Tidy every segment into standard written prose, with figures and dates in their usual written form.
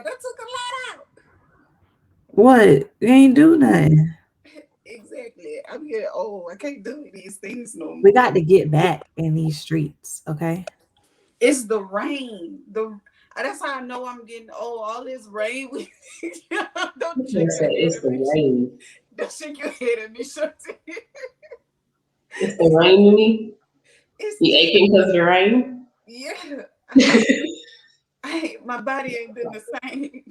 That took a lot out. What? You ain't do nothing. Exactly. I'm getting old. I can't do these things no We more. got to get back in these streets, okay? It's the rain. That's how I know I'm getting old. All this rain. Don't You shake say your head it's at the me. rain. Don't shake your head at me, Shorty. It's the rain to me. It's You aching because of the rain? yeah. My body ain't been the same.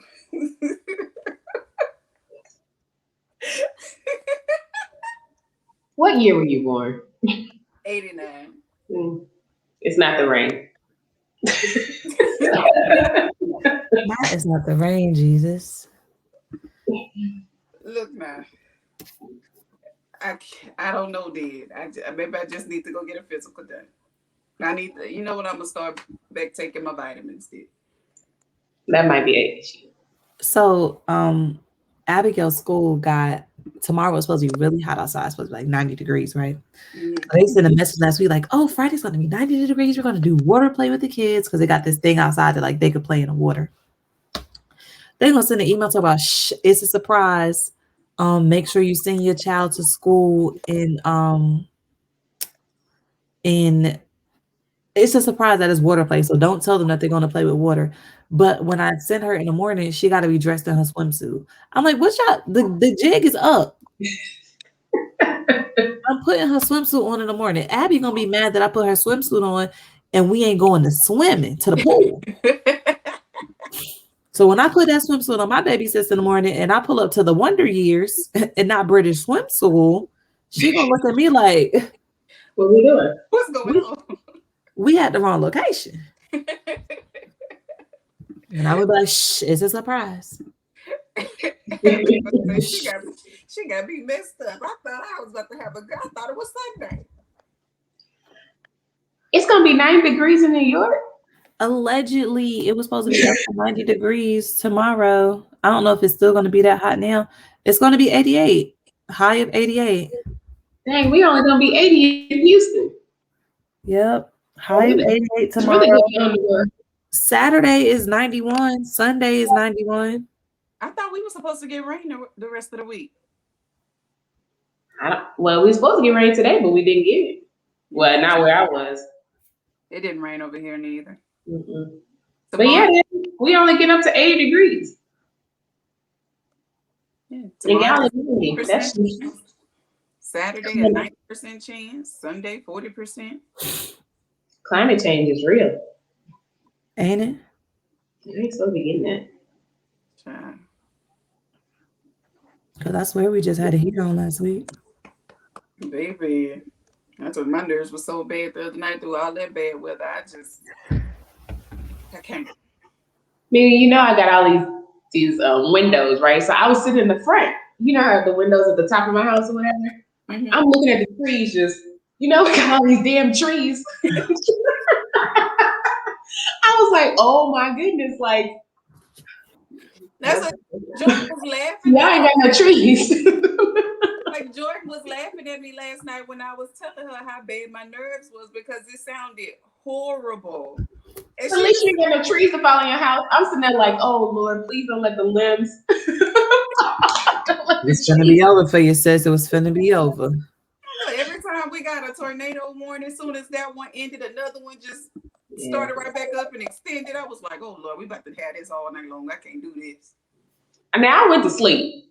What year were you born? 89. Hmm. It's not the rain. That is not the rain, Jesus. Look now, I don't know, Dad. Maybe I just need to go get a physical done. I need to, you know what? I'm gonna start back taking my vitamins, Dad. That might be an issue. So, Abigail's school got tomorrow was supposed to be really hot outside. It's supposed to be like 90 degrees, right? Mhm. So they sent a message last week like, oh, Friday's going to be 90 degrees. We're going to do water play with the kids because they got this thing outside that like they could play in the water. They're going to send an email to about, it's a surprise. Make sure you send your child to school in it's a surprise that it's water play. So don't tell them that they're going to play with water. But when I sent her in the morning, she got to be dressed in her swimsuit. I'm like, what's y'all? The jig is up. I'm putting her swimsuit on in the morning. Abby gonna be mad that I put her swimsuit on and we ain't going to swimming to the pool. So when I put that swimsuit on, my baby sits in the morning and I pull up to the Wonder Years and not British swim school, she gonna look at me like What we doing? What's going we on? we had the wrong location. And I was like, shh, it's a surprise. She got me messed up. I thought I was about to have a girl. I thought it was Sunday. It's gonna be 9 degrees in New York. Allegedly, it was supposed to be up to 90 degrees tomorrow. I don't know if it's still gonna be that hot now. It's gonna be 88, high of 88. Dang, we only gonna be 80 in Houston. Yep. Oh, High of 88 it's really tomorrow. going on the world. Saturday is 91. Sunday is 91. I thought we were supposed to get rain the rest of the week. Well, we were supposed to get rain today, but we didn't get it. Well, not where I was. It didn't rain over here neither. Mm-mm. But Tomorrow, yeah, we only get up to 80 degrees. yeah, And tomorrow y'all is are doing 50%. that's Saturday a 90% chance. Sunday 40%. climate change is real. Ain't it? You ain't supposed to be getting that. Child. Because I swear we just had a heater on last week. Baby, that's what my nerves were so bad the other night through all that bad weather. I can't. Meaning, I got all these windows, right? So I was sitting in the front. You know how the windows at the top of my house or whatever. Mm-hmm. I'm looking at the trees, just got all these damn trees. I was like, oh my goodness, like That's what Jordan was laughing y'all at. ain't got no trees. Like Jordan was laughing at me last night when I was telling her how bad my nerves was because it sounded horrible. And At she least was you ain't got no trees to fall in your house. I'm sitting there like, oh Lord, please don't let the limbs. Don't let It's the finna be trees. over for you, sis. It was finna be over. look, every time we got a tornado warning, as soon as that one ended, another one just Yeah. started right back up and extended. I was like, oh Lord, we about to have this all night long. I can't do this. I mean, I went to sleep.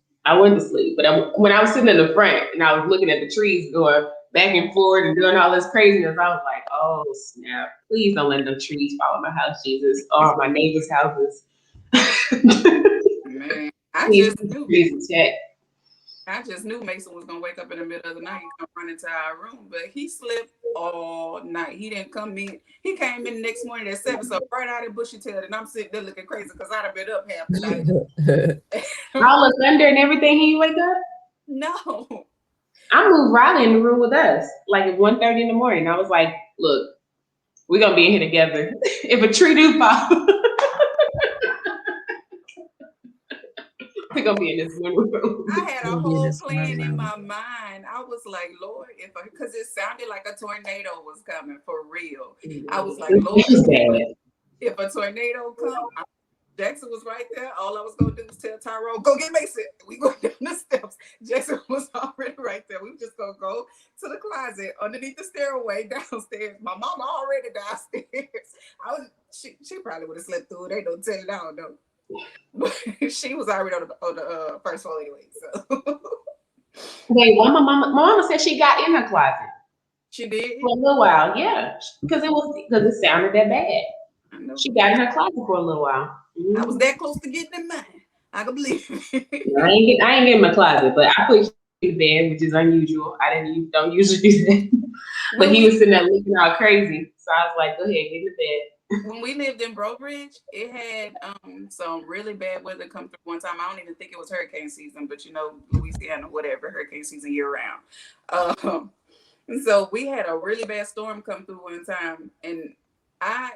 But when I was sitting in the front and I was looking at the trees going back and forth and doing all this craziness, I was like, "Oh snap! Please don't let them trees fall in my house, Jesus, or my neighbors' houses." Man, Please, trees check. I just knew Mason was gonna wake up in the middle of the night and come run into our room, but he slept all night. He didn't come in. He came in the next morning at 7, so right out of bushy tailed, and I'm sitting there looking crazy because I'd have been up half the night. All the thunder and everything. He wake up. No. I moved Riley in the room with us, like at 1:30 in the morning. I was like, "Look, we're gonna be in here together. If a tree do fall, we're gonna be in this one room." I had a We'll be in whole this one plan in room. my mind. I was like, Lord, because it sounded like a tornado was coming for real. I was like, Lord, It's bad. if a tornado come, Jackson was right there. All I was gonna do was tell Tyrone, go get Mason. We go down the steps. Jackson was already right there. We were just gonna go to the closet underneath the stairway downstairs. My mama already downstairs. She probably would have slept through it. Ain't no telling, I don't know. But she was already on the first floor anyway. So Wait, my mama said she got in her closet she did for a little while. Yeah, because it sounded that bad. I know. She got in her closet for a little while. I was that close to getting in mine. I can believe it. I ain't get in my closet, but I put in bed, which is unusual. Don't usually do that. But he was sitting there looking all crazy, so I was like, "Go ahead, get in the bed." When we lived in Brobridge, it had some really bad weather come through one time. I don't even think it was hurricane season, but Louisiana, whatever, hurricane season year round. So we had a really bad storm come through one time, and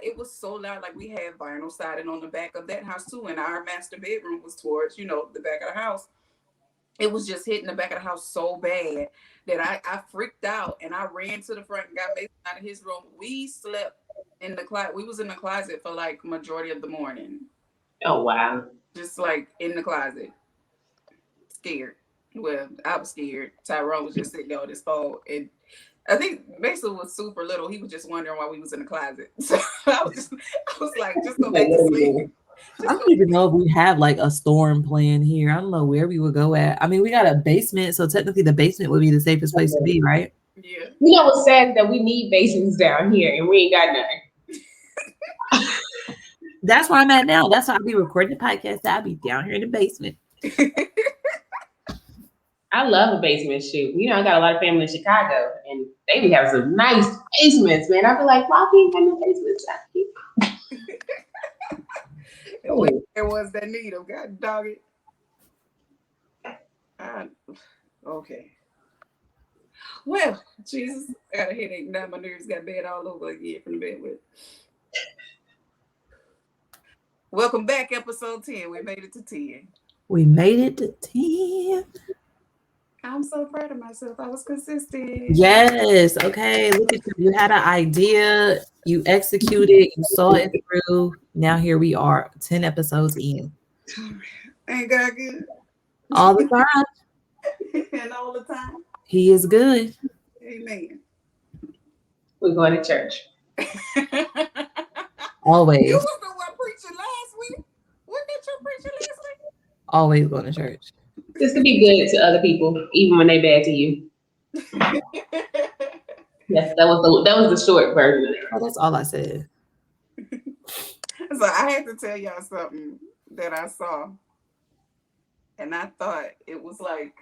it was so loud. Like, we had vinyl siding on the back of that house too, and our master bedroom was towards the back of the house. It was just hitting the back of the house so bad that I freaked out, and I ran to the front and got Mason out of his room. We slept in the closet. We was in the closet for like majority of the morning. Oh wow! Just like in the closet, scared. Well, I was scared. Tyrone was just sitting there on his phone, and I think Mason was super little. He was just wondering why we was in the closet. So I was like, just go back to sleep. I don't even know if we have like a storm plan here. I don't know where we would go at. I mean, we got a basement, so technically the basement would be the safest place to be, right? Yeah. You know what's sad is that we need basements down here, and we ain't got none. That's where I'm at now. That's why I'll be recording the podcast. I'll be down here in the basement. I love a basement shoot. I got a lot of family in Chicago, and they be having some nice basements, man. I be like, why we ain't got no basements out here? There was that needle. God dog it. Okay. Well, Jesus, I got a headache now. My nerves got bad all over again from the bed with. Welcome back, episode 10. We made it to 10. We made it to 10. I'm so proud of myself. I was consistent. Yes. Okay. Look at you. You had an idea. You executed. You saw it through. Now here we are, 10 episodes in. Ain't God good? All the time. And all the time. He is good. Amen. We're going to church. Always. You was the one preaching last week. What did you preaching last week? Always going to church. This could be good to other people, even when they bad to you. Yes, that was the short version of it. Oh, that's all I said. So I had to tell y'all something that I saw, and I thought it was like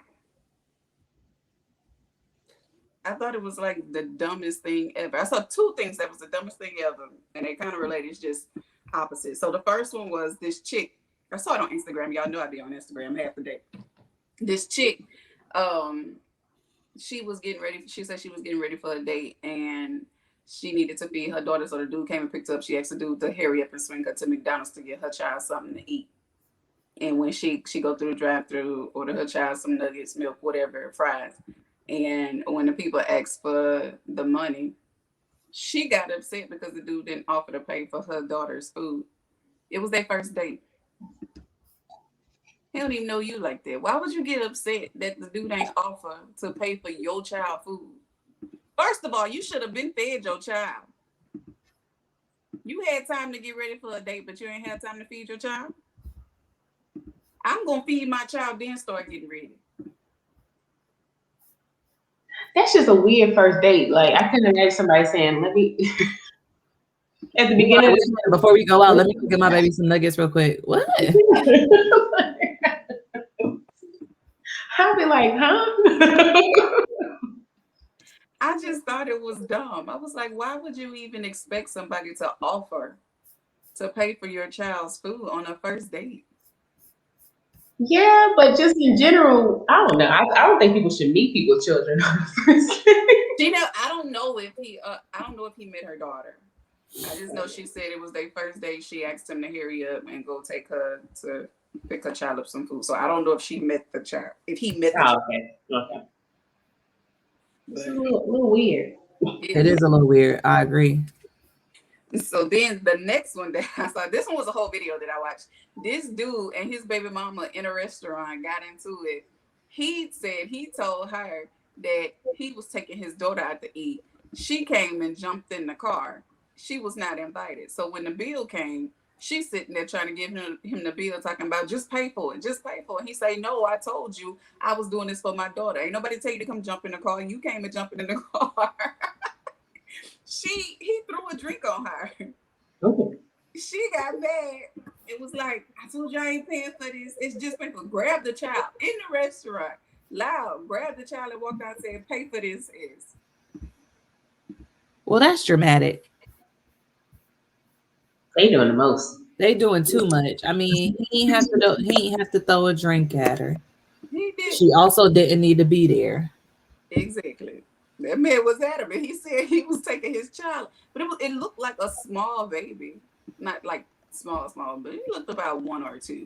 the dumbest thing ever. I saw two things that was the dumbest thing ever, and they kind of related. It's just opposite. So the first one was this chick. I saw it on Instagram. Y'all know I be on Instagram half the day. This chick, she was getting ready. She said she was getting ready for a date, and she needed to feed her daughter. So the dude came and picked her up. She asked the dude to hurry up and swing her to McDonald's to get her child something to eat. And when she go through the drive-through, order her child some nuggets, milk, whatever, fries. And when the people asked for the money, she got upset because the dude didn't offer to pay for her daughter's food. It was their first date. He don't even know you like that. Why would you get upset that the dude ain't offer to pay for your child food? First of all, you should have been fed your child. You had time to get ready for a date, but you ain't had time to feed your child. I'm gonna feed my child, then start getting ready. That's just a weird first date. Like, I couldn't imagine somebody saying, "Let me." At the beginning, before we go out, let me go get my baby some nuggets real quick. What? I'll be like, huh? I just thought it was dumb. I was like, why would you even expect somebody to offer to pay for your child's food on a first date? Yeah, but just in general, I don't know. I don't think people should meet people's children on the first date. I don't know if he met her daughter. I just know she said it was their first date. She asked him to hurry up and go take her to pick her child up some food. So I don't know if she met the child. If he met the child. Okay. It's a little weird. It is a little weird. I agree. So then the next one that I saw, this one was a whole video that I watched. This dude and his baby mama in a restaurant got into it. He said he told her that he was taking his daughter out to eat. She came and jumped in the car. She was not invited. So when the bill came, she's sitting there trying to give him the bill, talking about just pay for it, just pay for it. He say, no, I told you I was doing this for my daughter. Ain't nobody tell you to come jump in the car. You came and jumping in the car. He threw a drink on her. Okay. She got mad. It was like, I told you I ain't paying for this. It's just pay for. Grab the child in the restaurant, loud. Grab the child and walk out and say, pay for this. Is Well, that's dramatic. They doing the most. They doing too much. I mean, he ain't have to throw a drink at her. He did. She also didn't need to be there. Exactly. That man was adamant. He said he was taking his child, but it looked like a small baby, not like small, but he looked about 1 or 2.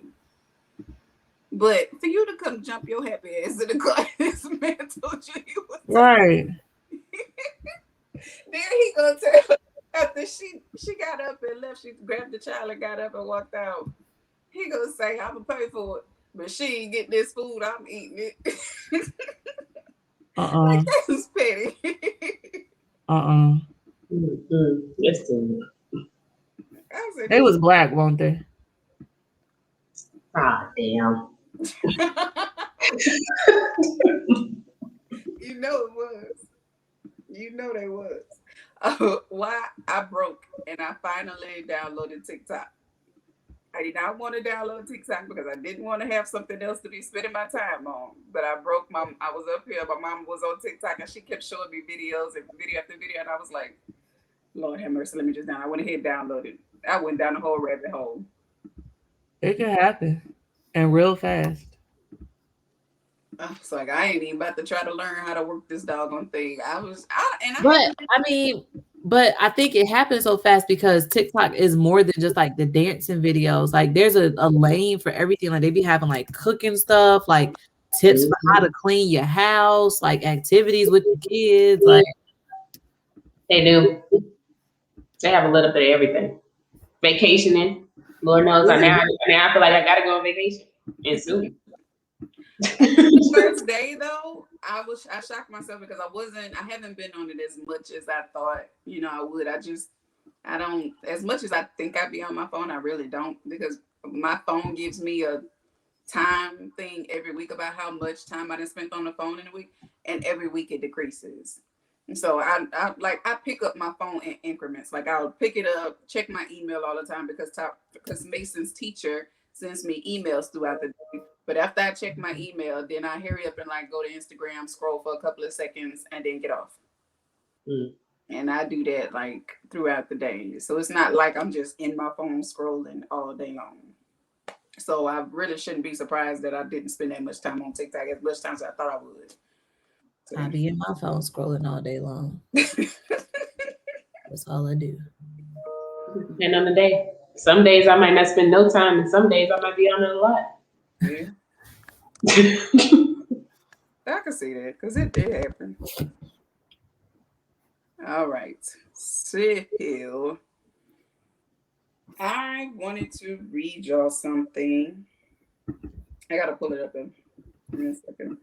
But for you to come jump your happy ass in the car, this man told you he was right. Then he gonna tell after she got up and left, she grabbed the child and got up and walked out. He gonna say, "I'm gonna pay for it, but she ain't get this food. I'm eating it." Like, that's petty. Yes, They was black, won't they? Ah, damn. You know it was. You know they was. Why I broke and I finally downloaded TikTok. I did not want to download TikTok because I didn't want to have something else to be spending my time on. But I broke I was up here, my mom was on TikTok and she kept showing me videos and video after video. And I was like, Lord have mercy, let me just download. I went ahead and downloaded. I went down the whole rabbit hole. It can happen. And real fast. I was like, I ain't even about to try to learn how to work this doggone thing. But I think it happens so fast because TikTok is more than just like the dancing videos. Like there's a lane for everything. Like they be having like cooking stuff, like tips for how to clean your house, like activities with the kids. Like they do. They have a little bit of everything. Vacationing. Lord knows now I feel like I gotta go on vacation. And soon. The first day though, I shocked myself because I haven't been on it as much as I thought, I would. I don't, as much as I think I'd be on my phone, I really don't, because my phone gives me a time thing every week about how much time I done spent on the phone in a week, and every week it decreases. And so I pick up my phone in increments. Like I'll pick it up, check my email all the time because Mason's teacher sends me emails throughout the day. But after I check my email, then I hurry up and like go to Instagram, scroll for a couple of seconds, and then get off. And I do that like throughout the day. So it's not like I'm just in my phone scrolling all day long. So I really shouldn't be surprised that I didn't spend that much time on TikTok as much time as I thought I would. So. I be in my phone scrolling all day long. That's all I do. Depending on the day. Some days I might not spend no time, and some days I might be on it a lot. Yeah. I can see that because it did happen. All right. So I wanted to read y'all something. I gotta pull it up in a second.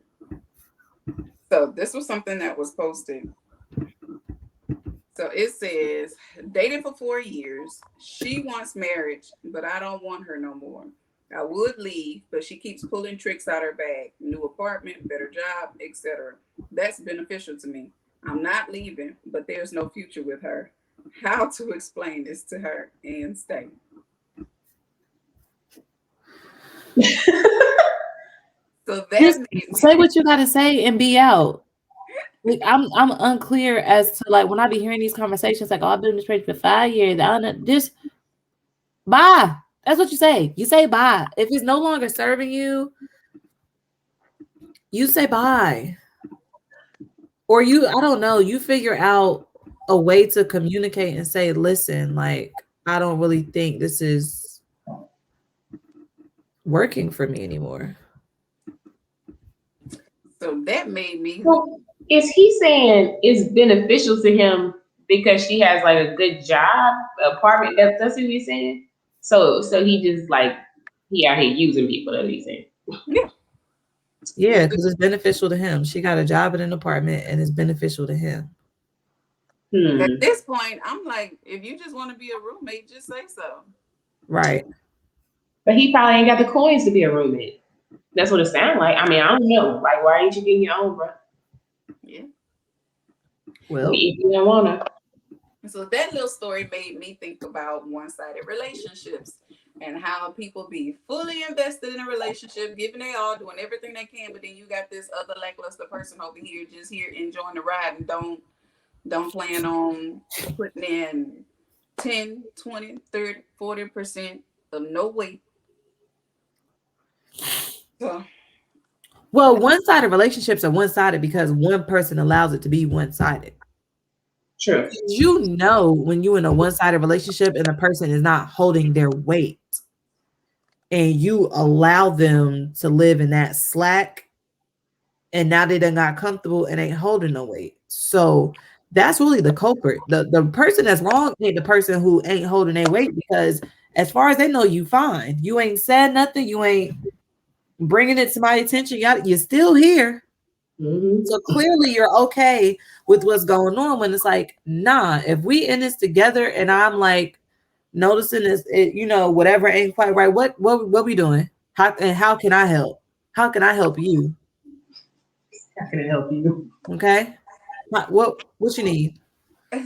So this was something that was posted. So it says, dating for 4 years. She wants marriage, but I don't want her no more. I would leave, but she keeps pulling tricks out her bag. New apartment, better job, etc. That's beneficial to me. I'm not leaving, but there's no future with her. How to explain this to her and stay? So that say what you gotta say and be out. Like, I'm unclear as to like when I be hearing these conversations, like, oh, I've been in this trade for 5 years. Just bye. That's what you say. You say bye. If it's no longer serving you, you say bye. Or I don't know, you figure out a way to communicate and say, listen, like, I don't really think this is working for me anymore. So that made me. Well, is he saying it's beneficial to him because she has like a good job, apartment. That's what he's saying. So he just like he out here using people. That's what he's saying. Yeah. Yeah, because it's beneficial to him. She got a job in an apartment and it's beneficial to him. At this point, I'm like, if you just want to be a roommate, just say so. Right. But he probably ain't got the coins to be a roommate. That's what it sounds like. I mean, I don't know. Like, why ain't you getting your own, bro? Yeah. Well, If you don't wanna. So that little story made me think about one-sided relationships and how people be fully invested in a relationship, giving they all, doing everything they can, but then you got this other lackluster person over here just here enjoying the ride and don't plan on putting in 10, 20, 30, 40% of no weight. So well, one-sided relationships are one-sided because one person allows it to be one-sided. True. You know when you're in a one-sided relationship and a person is not holding their weight and you allow them to live in that slack and now they done got comfortable and ain't holding no weight. So that's really the culprit. The person that's wrong ain't the person who ain't holding their weight because as far as they know, you fine. You ain't said nothing. You ain't bringing it to my attention. You're still here. Mm-hmm. So clearly you're okay with what's going on when it's like, nah, if we in this together and I'm like noticing this, whatever ain't quite right. What we doing? How can I help? How can I help you? How can I help you? Okay. What you need?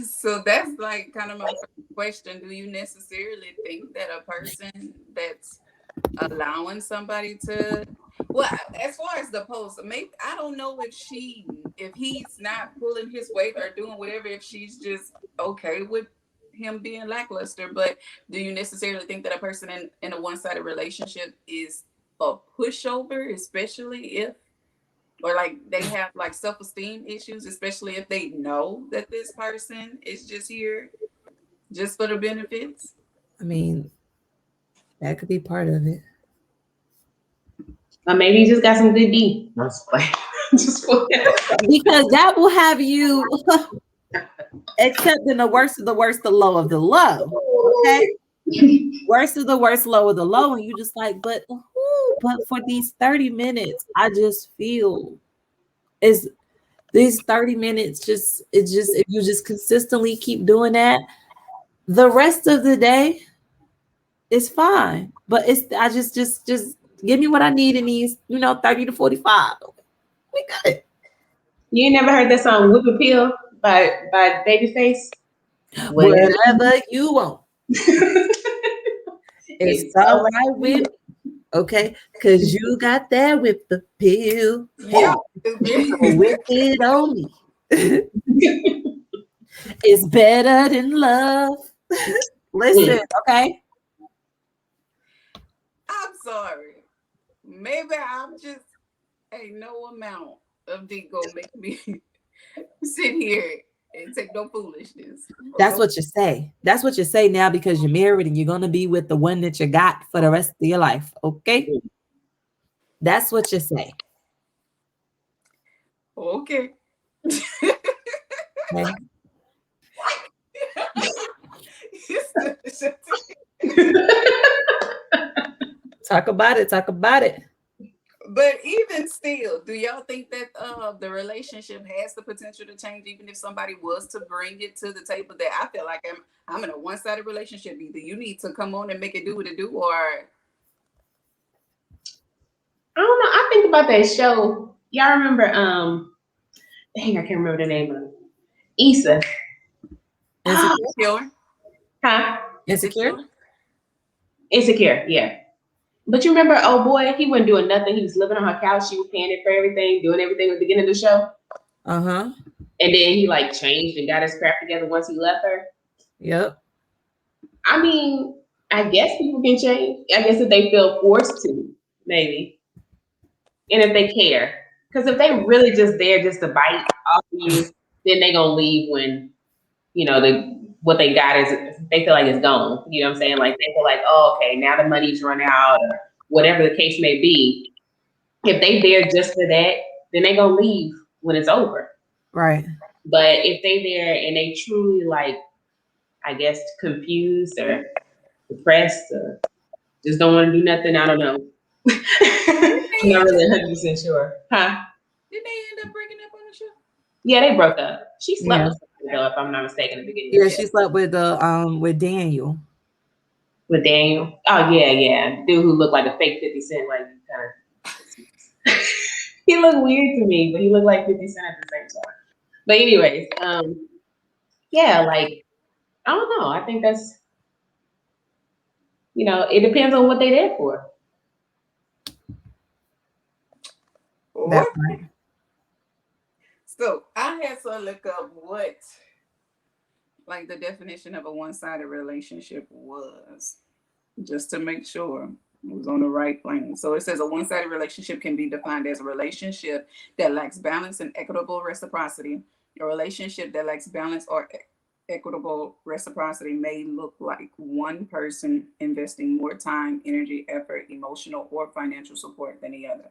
so that's like kind of my first question. Do you necessarily think that a person that's allowing somebody to, well, as far as the post, maybe I don't know if he's not pulling his weight or doing whatever, if she's just okay with him being lackluster, but do you necessarily think that a person in a one-sided relationship is a pushover, especially if, or like they have like self-esteem issues, especially if they know that this person is just here just for the benefits? I mean, that could be part of it. Or maybe he just got some good D. Just Because that will have you accepting the worst of the worst, the low of the low. Okay. Worst of the worst, low of the low. And you just like, but for these 30 minutes, I just feel is these 30 minutes if you just consistently keep doing that, the rest of the day is fine. But I just give me what I need in these, 30 to 45. We good. You ain't never heard that song "Whip Appeal" by Babyface? Whatever you want. It's all right with me. Okay, because you got that whip appeal. Hey, whip it on me. It's better than love. Listen, okay. I'm sorry. Maybe I'm just, ain't no amount of D gonna make me sit here and take no foolishness. That's what you say. That's what you say now because you're married and you're gonna be with the one that you got for the rest of your life. Okay. That's what you say. Okay. Okay. Talk about it. Talk about it. But even still, do y'all think that the relationship has the potential to change, even if somebody was to bring it to the table? That I feel like I'm in a one-sided relationship. Either you need to come on and make it do what it do, or I don't know. I think about that show. Y'all remember? Dang, I can't remember the name of it. Issa. Insecure. Huh? Insecure? Insecure. Yeah. But you remember, oh boy, he wasn't doing nothing. He was living on her couch. She was paying it for everything, doing everything at the beginning of the show. Uh-huh. And then he like changed and got his crap together once he left her. Yep. I mean, I guess people can change. I guess if they feel forced to, maybe. And if they care. Because if they really just there just to bite off you, then they gonna leave when, what they got is they feel like it's gone. You know what I'm saying? Like they feel like, oh, okay, now the money's run out or whatever the case may be. If they there just for that, then they gonna leave when it's over. Right. But if they there and they truly like, I guess, confused or depressed or just don't want to do nothing, I don't know. Didn't I'm they not end up, really 100% sure. Huh? didn't they end up breaking up on the show? Yeah, they broke up. She slept Yeah. with somebody though, if I'm not mistaken, at the beginning of Yeah, the she show. slept with Daniel. With Daniel. Oh yeah, yeah. Dude who looked like a fake 50 Cent, like kind of he looked weird to me, but he looked like 50 Cent at the same time. But anyways, yeah, like I don't know. I think that's it depends on what they there for. That What? part. So I had to look up what like the definition of a one-sided relationship was, just to make sure it was on the right plane. So it says a one-sided relationship can be defined as a relationship that lacks balance and equitable reciprocity. A relationship that lacks balance or equitable reciprocity may look like one person investing more time, energy, effort, emotional, or financial support than the other.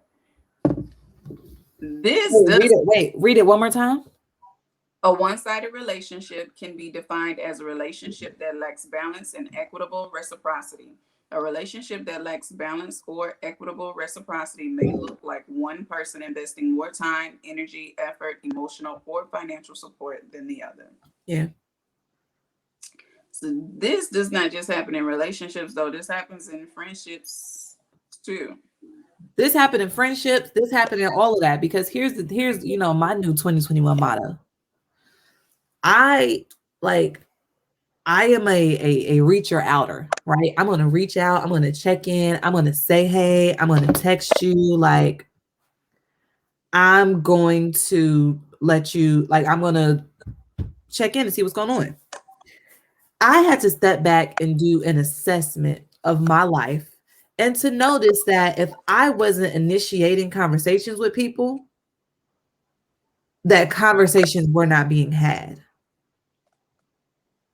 This Wait, does. read it one more time. A one sided relationship can be defined as a relationship that lacks balance and equitable reciprocity. A relationship that lacks balance or equitable reciprocity may look like one person investing more time, energy, effort, emotional, or financial support than the other. Yeah. So, this does not just happen in relationships, though, this happens in friendships too. This happened in friendships. This happened in all of that because here's my new 2021 motto. I like I am a reacher outer, right? I'm gonna reach out. I'm gonna check in. I'm gonna say hey. I'm gonna text you. Like I'm going to let you. Like I'm gonna check in and see what's going on. I had to step back and do an assessment of my life and to notice that if I wasn't initiating conversations with people, that conversations were not being had,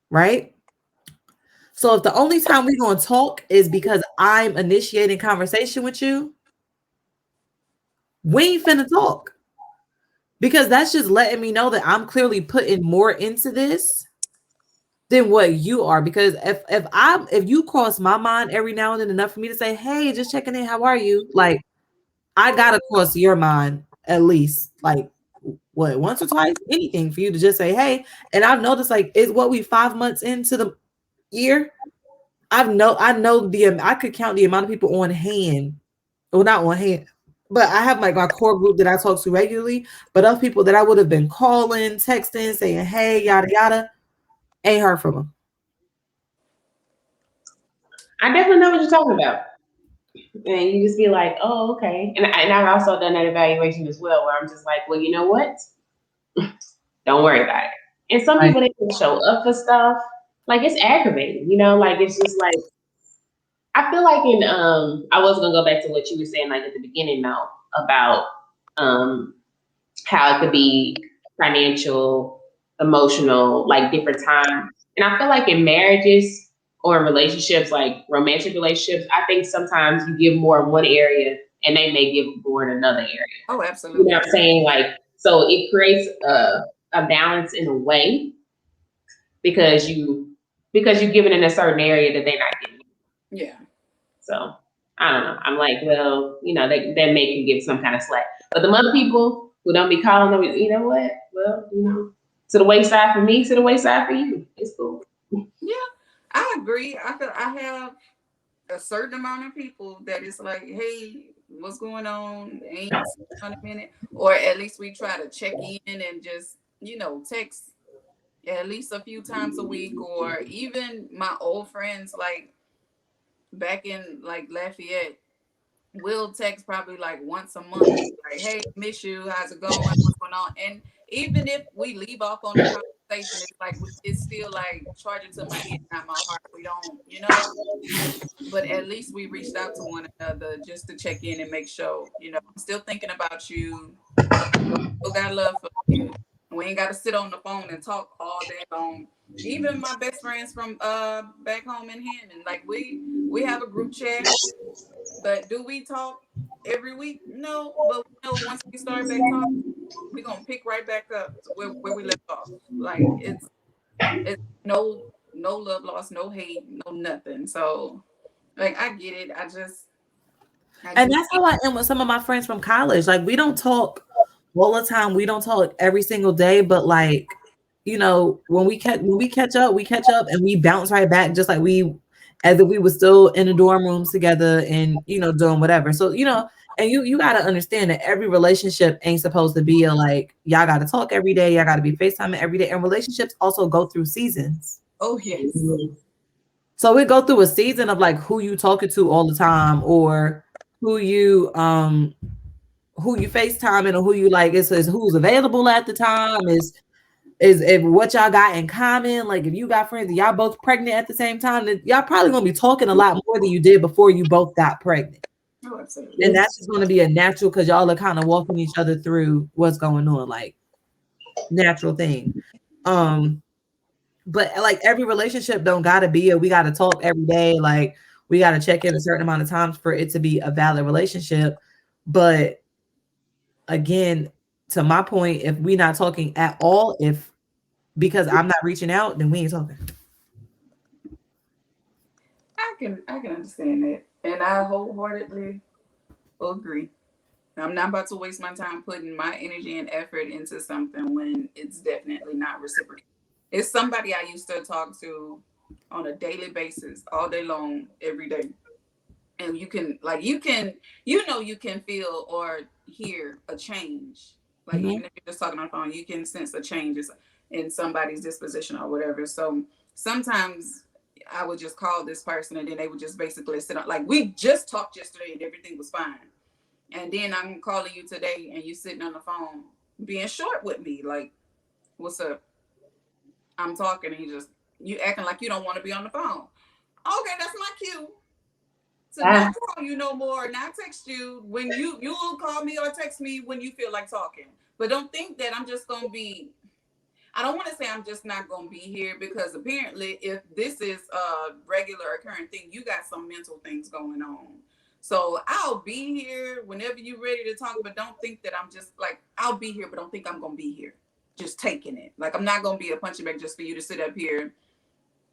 right? So if the only time we're going to talk is because I'm initiating conversation with you, we ain't finna talk because that's just letting me know that I'm clearly putting more into this than what you are. Because if you cross my mind every now and then enough for me to say, hey, just checking in, how are you? Like I gotta cross your mind at least like what once or twice, anything for you to just say, hey. And I've noticed like is what we 5 months into the year. I know I could count the amount of people on hand. Well, not on hand, but I have like my core group that I talk to regularly. But other people that I would have been calling, texting, saying, hey, yada yada, ain't heard from them. I definitely know what you're talking about. And you just be like, oh, okay. And I've also done that evaluation as well, where I'm just like, well, you know what? Don't worry about it. And some Right. people they can show up for stuff. Like it's aggravating, like it's just like I feel like I was gonna go back to what you were saying like at the beginning though about um how it could be financial, emotional, like different times. And I feel like in marriages or in relationships, like romantic relationships, I think sometimes you give more in one area and they may give more in another area. Oh, You know absolutely. what I'm saying? Like, so it creates a balance in a way because you're giving in a certain area that they're not giving. Yeah. So I don't know. I'm like, well, they make you give some kind of slack. But the other people who don't be calling them, you know what? Well, to the wayside for me, to the wayside for you. It's cool. Yeah, I agree. I feel I have a certain amount of people that is like, hey, what's going on? Ain't seen you in a minute. Or at least we try to check in and just, text at least a few times a week. Or even my old friends, like back in like Lafayette, we'll text probably like once a month. Like, hey, miss you. How's it going? What's going on? And even if we leave off on the conversation, it's like it's still like charge it to my head, not my heart. We don't. But at least we reached out to one another just to check in and make sure, I'm still thinking about you. Still got love for you. We ain't got to sit on the phone and talk all day long. Even my best friends from back home in Hammond, like we have a group chat, but do we talk every week? No, but once we start back talking, we're gonna pick right back up to where we left off. Like it's no love lost, no hate, no nothing. So like I get it. I And do that's how I am with some of my friends from college. Like we don't talk all the time. We don't talk every single day, but like, when we catch up, and we bounce right back just like we as if we were still in the dorm rooms together and doing whatever. So, and you gotta understand that every relationship ain't supposed to be a like y'all gotta talk every day, y'all gotta be FaceTiming every day. And relationships also go through seasons. Oh yes. So we go through a season of like who you talking to all the time or who you FaceTiming or who you like is who's available at the time is if what y'all got in common. Like if you got friends and y'all both pregnant at the same time, then y'all probably gonna be talking a lot more than you did before you both got pregnant. Oh, absolutely. And that's just gonna be a natural because y'all are kind of walking each other through what's going on, like natural thing. But like every relationship don't gotta be we gotta talk every day, like we gotta check in a certain amount of times for it to be a valid relationship. But again, to my point, if we're not talking at all, if because I'm not reaching out, then we ain't talking. I can understand that. And I wholeheartedly agree. I'm not about to waste my time putting my energy and effort into something when it's definitely not reciprocal. It's somebody I used to talk to on a daily basis, all day long, every day. And you can feel or hear a change. Like Mhm. even if you're just talking on the phone, you can sense a change in somebody's disposition or whatever. So sometimes I would just call this person and then they would just basically sit on like we just talked yesterday and everything was fine. And then I'm calling you today and you sitting on the phone being short with me. Like, what's up? I'm talking and you acting like you don't want to be on the phone. Okay, that's my cue to not call you no more, not text you when you'll call me or text me when you feel like talking. But don't think that I'm just gonna be I don't want to say I'm just not gonna be here because apparently if this is a regular occurring thing, you got some mental things going on. So I'll be here whenever you're ready to talk, but don't think that I'm just like I'll be here, but don't think I'm gonna be here. Just taking it. Like I'm not gonna be a punching bag just for you to sit up here.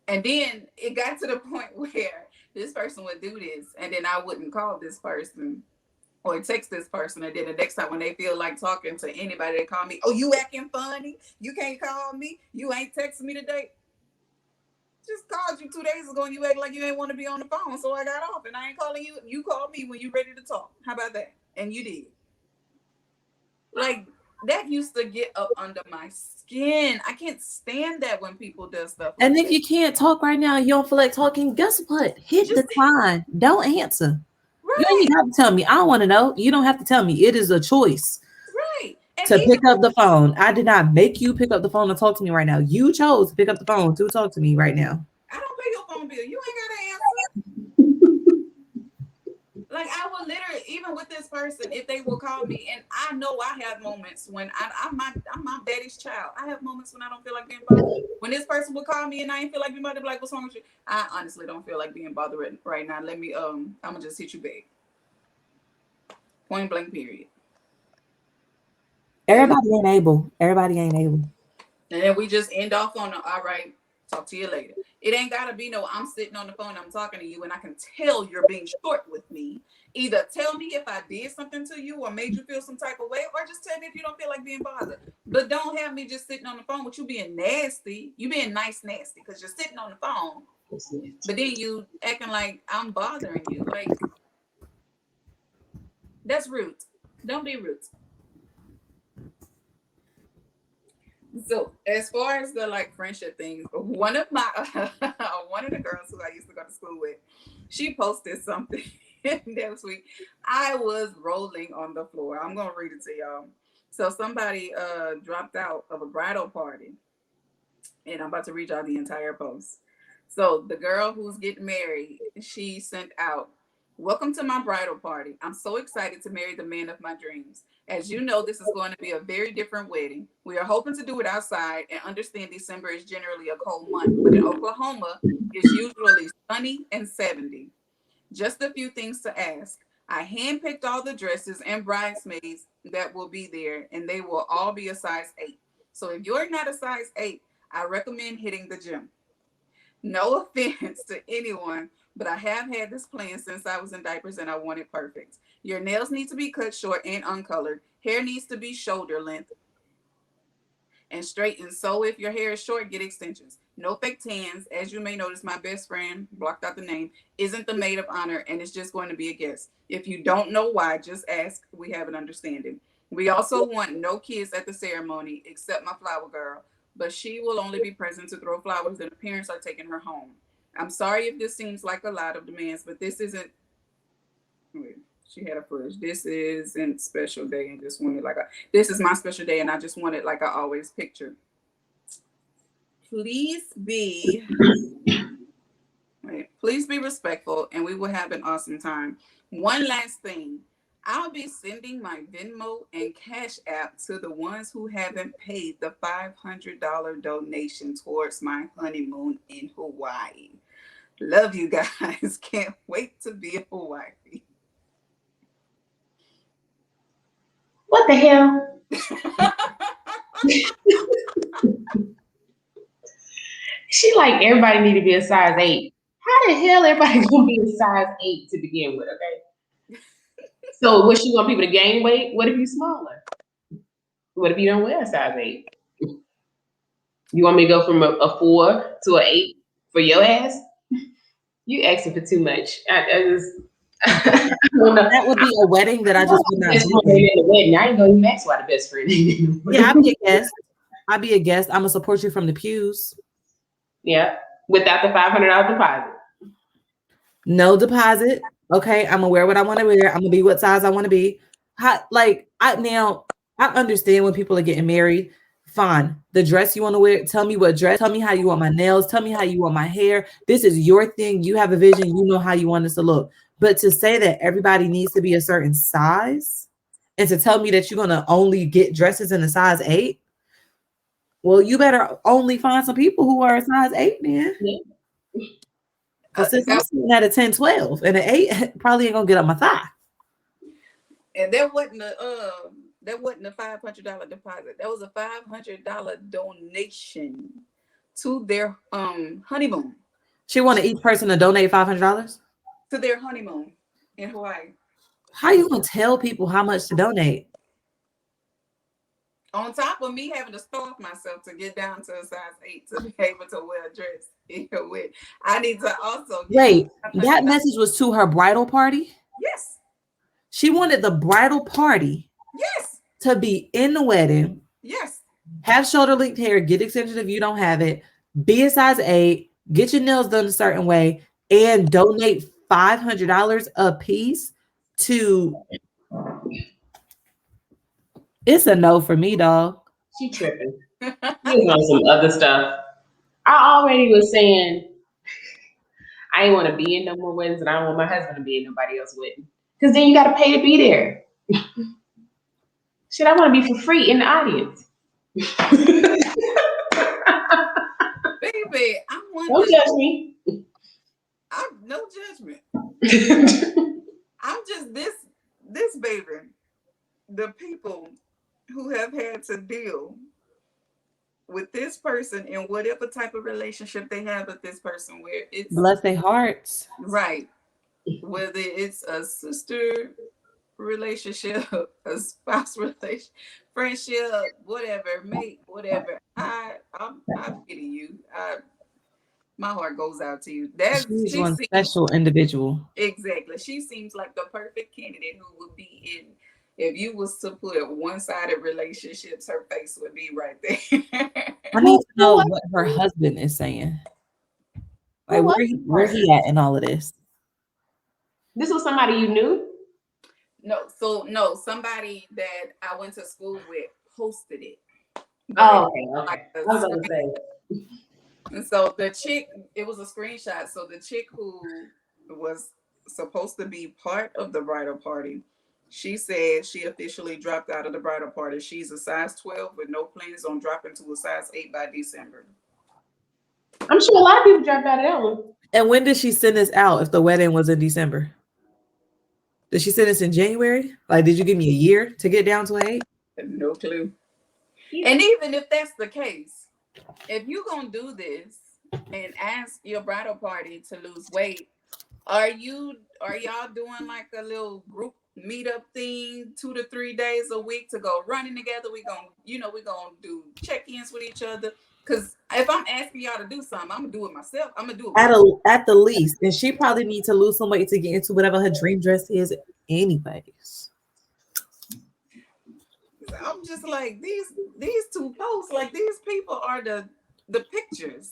And then it got to the point where this person would do this, and then I wouldn't call this person or text this person. And then the next time when they feel like talking to anybody, they call me, oh, you acting funny? You can't call me? You ain't texting me today? Just called you 2 days ago and you act like you ain't want to be on the phone. So I got off and I ain't calling you. You called me when you ready to talk. How about that? And you did. Like that used to get up under my skin. I can't stand that when people do stuff like And if that. you can't talk right now, you don't feel like talking, guess what? Hit decline. Don't answer. You ain't Right, even have to tell me. I don't want to know. You don't have to tell me. It is a choice right. And to even pick up the phone. I did not make you pick up the phone and talk to me right now. You chose to pick up the phone to talk to me right now. I don't pay your phone bill. You ain't got to answer. Like I will literally, even with this person, if they will call me, and I know I have moments when I'm my daddy's child. I have moments when I don't feel like being bothered. When this person will call me and I ain't feel like being bothered, like what's wrong with you? I honestly don't feel like being bothered right now. Let me I'm gonna just hit you back. Point blank. Period. And Everybody ain't able. Everybody ain't able. then we just end off on all right. Talk to you later. It ain't gotta be no. I'm sitting on the phone. I'm talking to you, and I can tell you're being short with me. Either tell me if I did something to you or made you feel some type of way, or just tell me if you don't feel like being bothered. But don't have me just sitting on the phone with you being nasty. You being nice, nasty, because you're sitting on the phone. But then you acting like I'm bothering you. Like that's rude. Don't be rude. So as far as the like friendship things, one of my one of the girls who I used to go to school with, she posted something that week. I was rolling on the floor. I'm gonna read it to y'all. So somebody dropped out of a bridal party, and I'm about to read y'all the entire post. So the girl who's getting married, she sent out, "Welcome to my bridal party. I'm so excited to marry the man of my dreams. As you know, this is going to be a very different wedding. We are hoping to do it outside and understand December is generally a cold month, but in Oklahoma, it's usually sunny and 70. Just a few things to ask. I handpicked all the dresses and bridesmaids that will be there, and they will all be a size 8. So if you're not a size 8, I recommend hitting the gym. No offense to anyone, but I have had this plan since I was in diapers and I want it perfect. Your nails need to be cut short and uncolored. Hair needs to be shoulder length and straightened. So if your hair is short, get extensions. No fake tans. As you may notice, my best friend, blocked out the name, isn't the maid of honor and is just going to be a guest. If you don't know why, just ask. We have an understanding. We also want no kids at the ceremony except my flower girl, but she will only be present to throw flowers and the parents are taking her home. I'm sorry if this seems like a lot of demands, but this isn't. Wait, she had a push. This isn't special day and just wanted like a. This is my special day and I just want it like I always picture. Please be please be respectful and we will have an awesome time. One last thing. I'll be sending my Venmo and Cash App to the ones who haven't paid the $500 donation towards my honeymoon in Hawaii. Love you guys. Can't wait to be in Hawaii. What the hell? She like everybody need to be a size 8. How the hell everybody gonna be a size 8 to begin with? Okay. So what, she want people to gain weight? What if you smaller? What if you don't wear a size 8? You want me to go from a 4 to an 8 for your ass? You asking for too much. I just That would be a wedding that I just would not best be friend in. in the wedding. I ain't gonna even ask why the best friend. Yeah, I'd be a guest. I'd be a guest. I'm gonna support you from the pews. Yeah, without the $500 deposit. No deposit. Okay, I'm gonna wear what I want to wear. I'm gonna be what size I want to be. I understand when people are getting married. Fine. The dress you want to wear, tell me what dress, tell me how you want my nails, tell me how you want my hair. This is your thing. You have a vision, you know how you want this to look. But to say that everybody needs to be a certain size and to tell me that you're gonna only get dresses in a size 8, well, you better only find some people who are a size 8, man. Yeah. Since I'm sitting at a 10, 12, and an 8 probably ain't gonna get up my thigh. And that wasn't a $500 deposit. That was a $500 donation to their honeymoon. She wanted each person to donate $500 to their honeymoon in Hawaii. How you gonna tell people how much to donate? On top of me having to starve myself to get down to a size 8 to be able to wear a dress in your wig, I need to also wait. That message was to her bridal party. Yes. She wanted the bridal party. Yes. To be in the wedding. Yes. Have shoulder length hair. Get extensions if you don't have it. Be a size 8. Get your nails done a certain way, and donate $500 a piece to. It's a no for me, dog. She tripping. She was on some other stuff. I already was saying I ain't want to be in no more weddings, and I don't want my husband to be in nobody else's wedding. Because then you got to pay to be there. Shit, I want to be for free in the audience. Baby, I want. Don't judge me. No judgment. I'm just this baby. The people who have had to deal with this person in whatever type of relationship they have with this person, where it's bless their hearts, right? Whether it's a sister relationship, a spouse relationship, friendship, whatever, mate, whatever. I'm kidding you. My heart goes out to you. She's one special individual. Exactly. She seems like the perfect candidate who would be in. If you was to put one-sided relationships, her face would be right there. I need to know what her husband is saying. Like where he at in all of this? This was somebody you knew? No, somebody that I went to school with hosted it. Oh, okay. I was going to say. And so the chick, it was a screenshot. So the chick who was supposed to be part of the bridal party, she said she officially dropped out of the bridal party. She's a size 12 with no plans on dropping to a size 8 by December. I'm sure a lot of people dropped out of that one. And when did she send this out if the wedding was in December? Did she send this in January? Like, did you give me a year to get down to 8? No clue. And even if that's the case, if you're gonna do this and ask your bridal party to lose weight, are y'all doing like a little group meetup thing 2 to 3 days a week to go running together? We gonna do check-ins with each other. Cause if I'm asking y'all to do something, I'm gonna do it myself. I'm gonna do it At the least. And she probably needs to lose some weight to get into whatever her dream dress is anyways. I'm just like these two posts, like these people are the pictures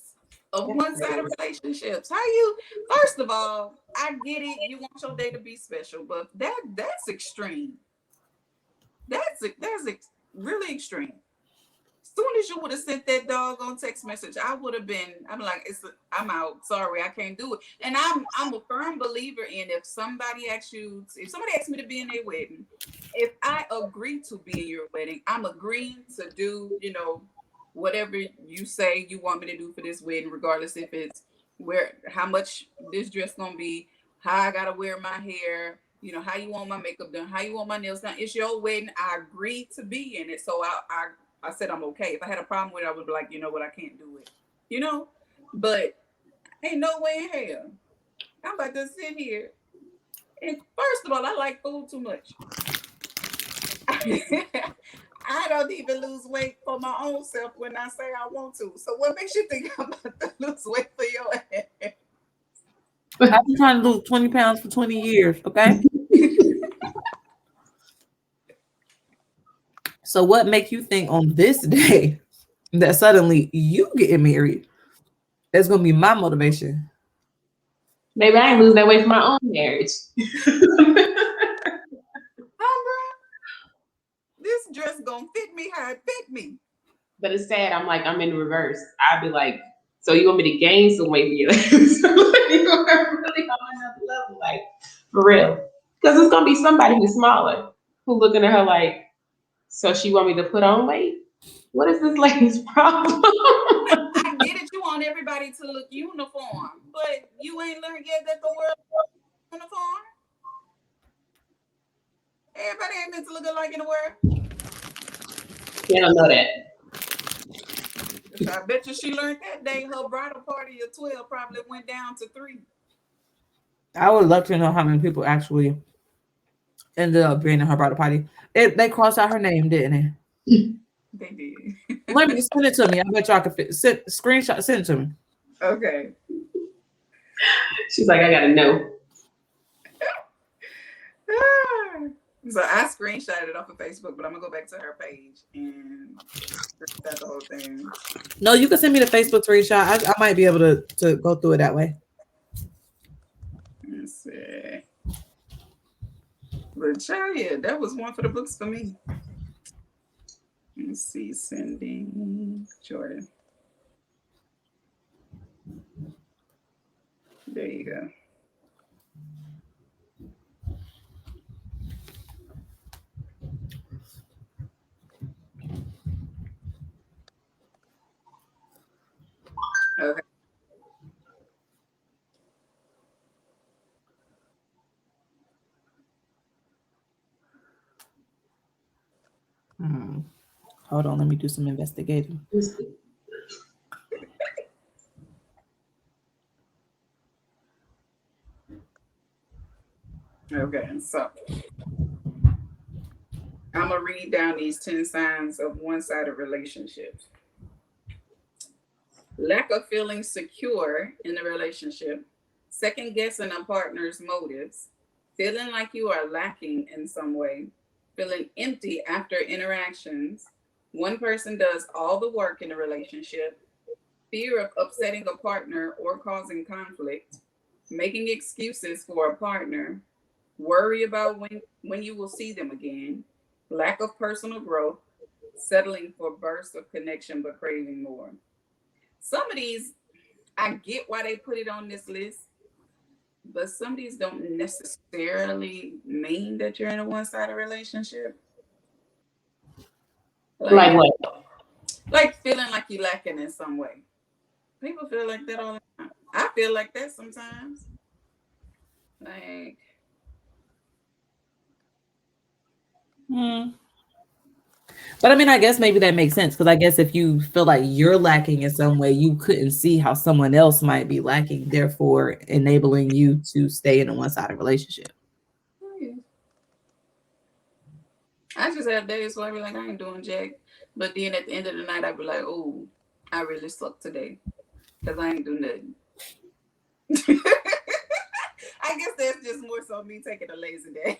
of one-sided relationships. How you first of all, I get it, you want your day to be special, but that's extreme. That's really extreme. Soon as you would have sent that doggone text message, I'm like, I'm out. Sorry, I can't do it. And I'm a firm believer in if somebody asks me to be in their wedding, if I agree to be in your wedding, I'm agreeing to do, whatever you say you want me to do for this wedding, regardless if it's how much this dress gonna be, how I gotta wear my hair, how you want my makeup done, how you want my nails done. It's your wedding. I agreed to be in it. So I said I'm okay. If I had a problem with it, I would be like, you know what, I can't do it. But ain't no way in hell I'm about to sit here. And first of all, I like food too much. I don't even lose weight for my own self when I say I want to. So what makes you think I'm about to lose weight for your ass? I've been trying to lose 20 pounds for 20 years, okay? So what make you think on this day that suddenly you getting married is gonna be my motivation? Maybe I ain't lose that weight for my own marriage. This dress gonna fit me how it fit me. But it's sad. I'm in reverse. I'd be like, so you want me to gain some weight for you? You are really on another level, like for real. Because it's gonna be somebody who's smaller who looking at her like, so she want me to put on weight? What is this lady's problem? I get it. You want everybody to look uniform, but you ain't learned yet that the world is uniform. Everybody ain't meant to look alike in the world. They don't know that. I bet you she learned that day. Her bridal party of 12 probably went down to 3. I would love to know how many people actually ended up being in her bridal party. They crossed out her name, didn't they? They did. Let me send it to me. I bet y'all can screenshot. Send it to me. Okay. She's like, I gotta know. So I screenshot it off of Facebook, but I'm gonna go back to her page and screenshot the whole thing. No, you can send me the Facebook screenshot. I might be able to go through it that way. Let's see. But yeah, that was one for the books for me. Let's see, sending Jordan. There you go. Okay. Hold on, let me do some investigating. Okay, so I'm gonna read down these 10 signs of one-sided relationships. Lack of feeling secure in the relationship, second guessing a partner's motives, feeling like you are lacking in some way, feeling empty after interactions, one person does all the work in the relationship, fear of upsetting a partner or causing conflict, making excuses for a partner, worry about when you will see them again, lack of personal growth, settling for bursts of connection but craving more. Some of these, I get why they put it on this list, but some of these don't necessarily mean that you're in a one-sided relationship. Like what? Like feeling like you're lacking in some way. People feel like that all the time. I feel like that sometimes. Like, But I mean, I guess maybe that makes sense because I guess if you feel like you're lacking in some way, you couldn't see how someone else might be lacking, therefore enabling you to stay in a one-sided relationship. Oh, yeah. I just have days where I be like, I ain't doing jack. But then at the end of the night, I be like, oh, I really suck today because I ain't do nothing. I guess that's just more so me taking a lazy day,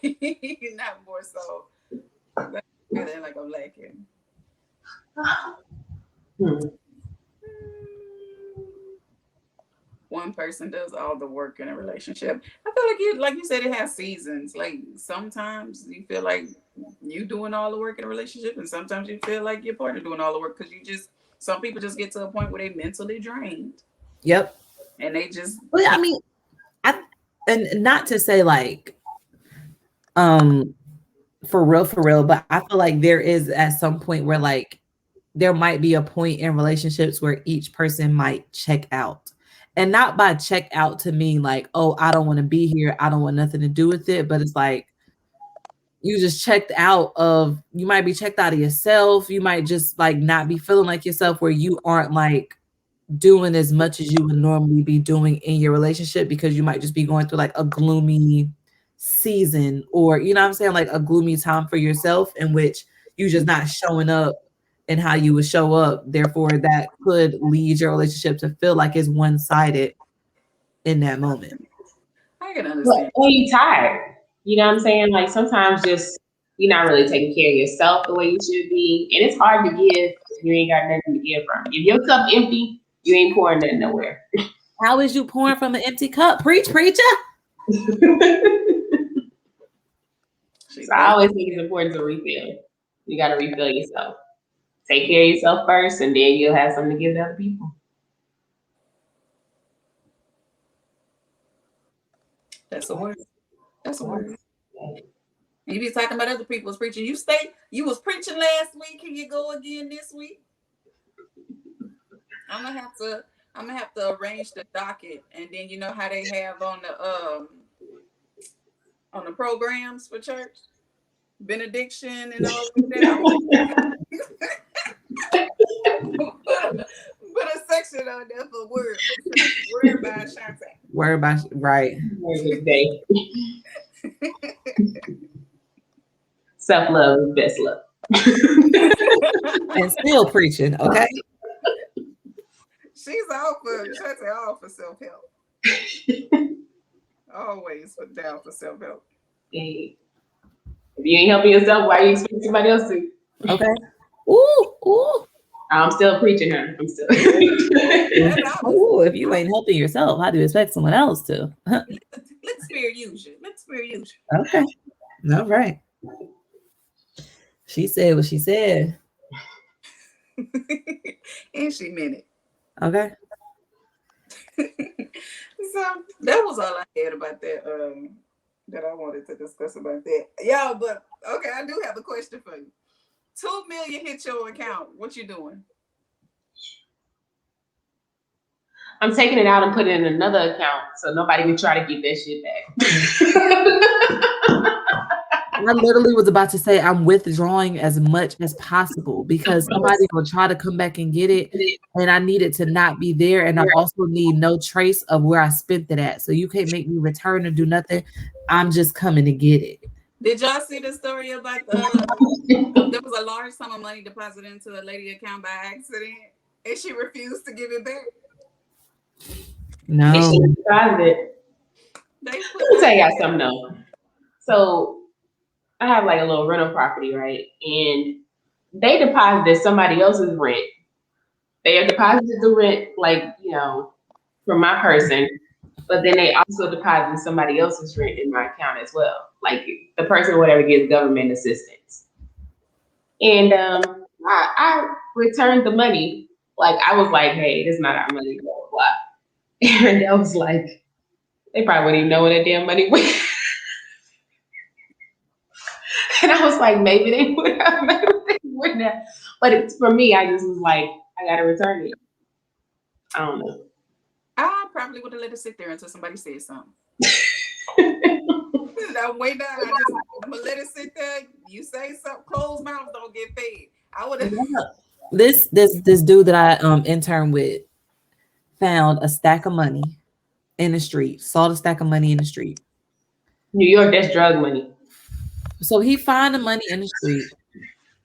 not more so feeling like I'm lacking. One person does all the work in a relationship. I feel like you said, it has seasons. Like sometimes you feel like you doing all the work in a relationship, and sometimes you feel like your partner doing all the work because some people just get to a point where they mentally drained. Yep. And they just. Well, I mean, and not to say like, for real, but I feel like there is at some point where like there might be a point in relationships where each person might check out. And not by check out to mean like, oh, I don't want to be here. I don't want nothing to do with it. But it's like you just checked out of, you might be checked out of yourself. You might just like not be feeling like yourself where you aren't like doing as much as you would normally be doing in your relationship because you might just be going through like a gloomy season or, you know what I'm saying? Like a gloomy time for yourself in which you just not showing up and how you would show up. Therefore, that could lead your relationship to feel like it's one-sided in that moment. I can understand. Or you tired. You know what I'm saying? Like sometimes just you're not really taking care of yourself the way you should be. And it's hard to give if you ain't got nothing to give from. If your cup empty, you ain't pouring nothing nowhere. How is you pouring from an empty cup? Preach, preacher. So I always think it's important to refill. You got to refill yourself. Take care of yourself first, and then you'll have something to give to other people. That's a word. That's a word. You be talking about other people's preaching. You was preaching last week. Here you go again this week. I'm gonna have to arrange the docket, and then you know how they have on the programs for church, benediction and all of that. Put a section on there for word by Shante. Word by right. Self-love is best love. And still preaching, okay? She's all for self-help. Always down for self-help. Hey. If you ain't helping yourself, why you expect somebody else to? Okay. Ooh. I'm still preaching her. I'm still. Ooh, if you ain't helping yourself, how do you expect someone else to? Let Spirit use you. Let Spirit use you. Okay. All right. She said what she said. And she meant it. Okay. So that was all I had about that. That I wanted to discuss about that. Yeah, but okay, I do have a question for you. 2 million hit your account. What you doing? I'm taking it out and putting it in another account so nobody can try to get that shit back. I literally was about to say I'm withdrawing as much as possible because somebody will try to come back and get it, and I need it to not be there, and I also need no trace of where I spent it at. So you can't make me return or do nothing. I'm just coming to get it. Did y'all see the story about there was a large sum of money deposited into a lady account by accident, and she refused to give it back? No. And she deposited it. Let me tell y'all something though. So I have like a little rental property, right? And they deposited somebody else's rent. They have deposited the rent, like, you know, from my person, but then they also deposited somebody else's rent in my account as well. Like the person, whatever, gets government assistance. And I returned the money. Like I was like, hey, this is not our money, blah, blah, blah. And I was like, they probably wouldn't even know where that damn money went. And I was like, maybe they would have, maybe they wouldn't have. But for me, I just was like, I gotta return it. I don't know. I probably would have let it sit there until somebody said something. I'm way down. I'm gonna let it sit there. You say something, closed mouths don't get fed. I would have. This dude that I interned with found a stack of money in the street. Saw the stack of money in the street. New York, that's drug money. So he found the money in the street,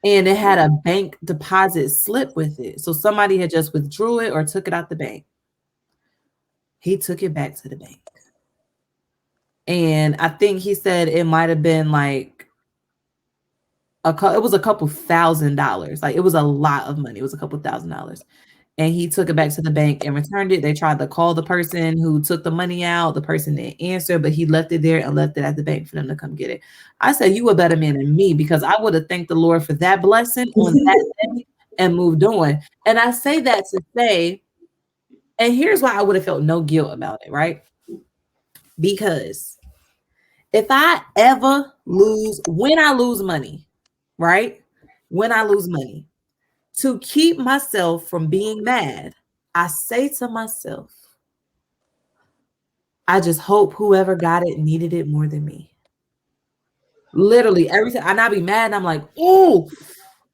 and it had a bank deposit slip with it. So somebody had just withdrew it or took it out the bank. He took it back to the bank. And I think he said it might have been like it was a couple $1,000s. Like it was a lot of money. It was a couple $1,000s. And he took it back to the bank and returned it. They tried to call the person who took the money out. The person didn't answer, but he left it there and left it at the bank for them to come get it. I said, you a better man than me, because I would have thanked the Lord for that blessing on that day and moved on. And I say that to say, and here's why I would have felt no guilt about it, right? Because if I ever when I lose money, right? When I lose money, to keep myself from being mad, I say to myself, I just hope whoever got it needed it more than me. Literally every time, and I be mad, and I'm like,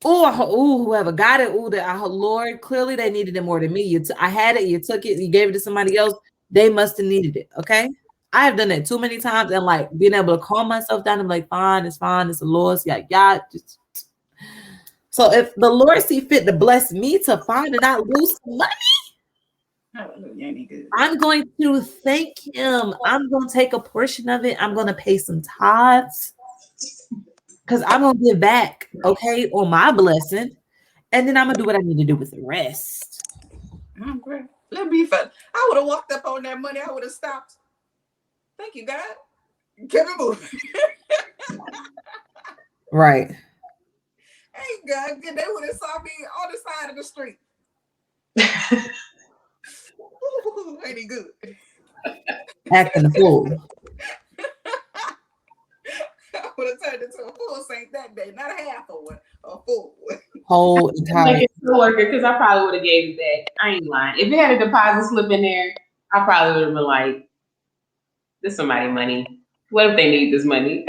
whoever got it, Lord, clearly they needed it more than me. I had it, you took it, you gave it to somebody else. They must have needed it. Okay. I have done that too many times, and like being able to calm myself down and be like, fine, it's a loss. Yeah. So if the Lord see fit to bless me to find and not lose money, I'm going to thank him. I'm going to take a portion of it. I'm going to pay some tithes because I'm going to give back, okay, on my blessing. And then I'm going to do what I need to do with the rest. Let me fun. I would have walked up on that money. I would have stopped. Thank you, God. Keep it moving. Right. Hey, God, they would have saw me on the side of the street. Ooh, ain't he good? Acting a fool. I would have turned into a full saint that day, not a half of one, a full one. Whole entire. Like it's still working, because I probably would have gave it back. I ain't lying. If it had a deposit slip in there, I probably would have been like, "This somebody money. What if they need this money?"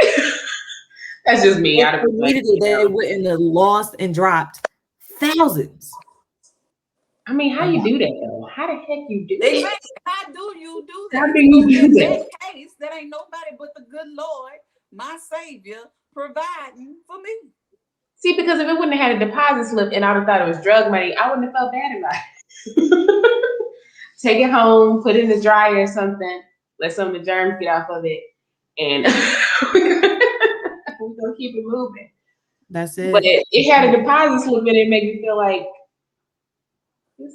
That's just me. If they needed it, they wouldn't have lost and dropped thousands. I mean, how you do that though? How the heck you do Exactly. that? How do you do that? How do you do In that? that case, that ain't nobody but the good Lord, my Savior, providing for me. See, because if it wouldn't have had a deposit slip and I would have thought it was drug money, I wouldn't have felt bad about it. Take it home, put it in the dryer or something, let some of the germs get off of it, and we're gonna keep it moving. That's it. But it had a deposit slip in it, make me feel like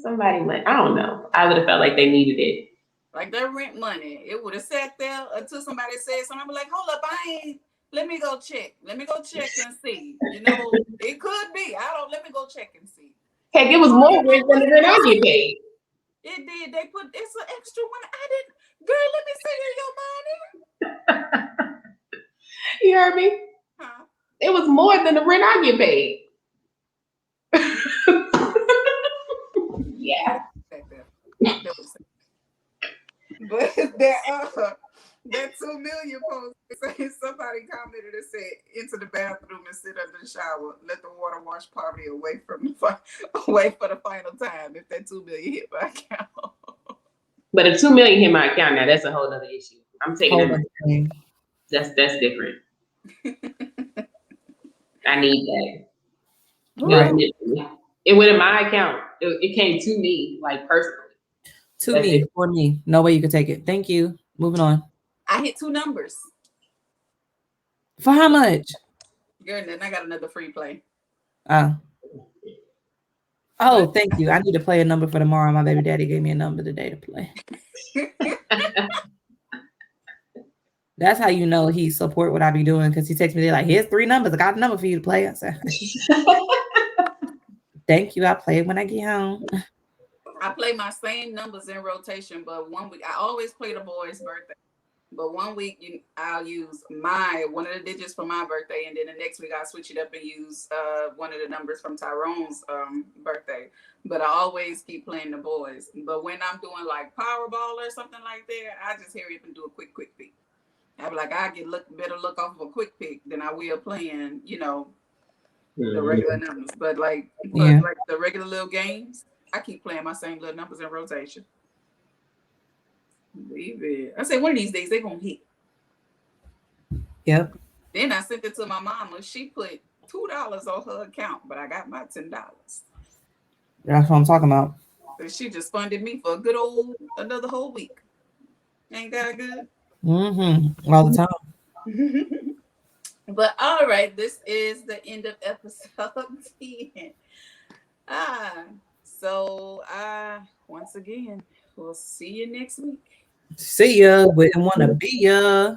somebody money. I don't know. I would have felt like they needed it. Like their rent money. It would have sat there until somebody said something. I'm like, hold up, let me go check. Let me go check and see. You know, it could be. Let me go check and see. Heck, it was more rent than the rent I get paid. It did. They put it's an extra one. I didn't. Girl, let me see your money. You heard me? Huh? It was more than the rent I get paid. Yeah. But that 2 million post, somebody commented and said, "Into the bathroom and sit under the shower. Let the water wash poverty away for the final time." If that 2 million hit my account. But if 2 million hit my account, now that's a whole other issue. I'm taking that. That's different. I need that. Right. It went in my account. It came to me, like personally. To that's me, for me. No way you could take it. Thank you. Moving on. I hit 2 numbers. For how much? Good, and I got another free play. Oh, thank you. I need to play a number for tomorrow. My baby daddy gave me a number today to play. That's how you know he support what I be doing, because he texts me, they're like, here's 3 numbers. I got a number for you to play. I said, thank you. I'll play it when I get home. I play my same numbers in rotation, but one week I always play the boy's birthday. But one week I'll use one of the digits for my birthday, and then the next week I'll switch it up and use one of the numbers from Tyrone's birthday. But I always keep playing the boys. But when I'm doing like Powerball or something like that, I just hurry up and do a quick beat. I be like, I get better look off of a quick pick than I will playing, you know, the Mhm. regular numbers. But like for Yeah. like the regular little games, I keep playing my same little numbers in rotation. Believe it. I say one of these days they gonna hit. Yep. Then I sent it to my mama. She put $2 on her account, but I got my $10. That's what I'm talking about. So she just funded me for a good old another whole week. Ain't that good? Mm-hmm. All the time. But all right, this is the end of episode 10. Ah, so once again, we'll see you next week. See ya. Wouldn't want to be ya.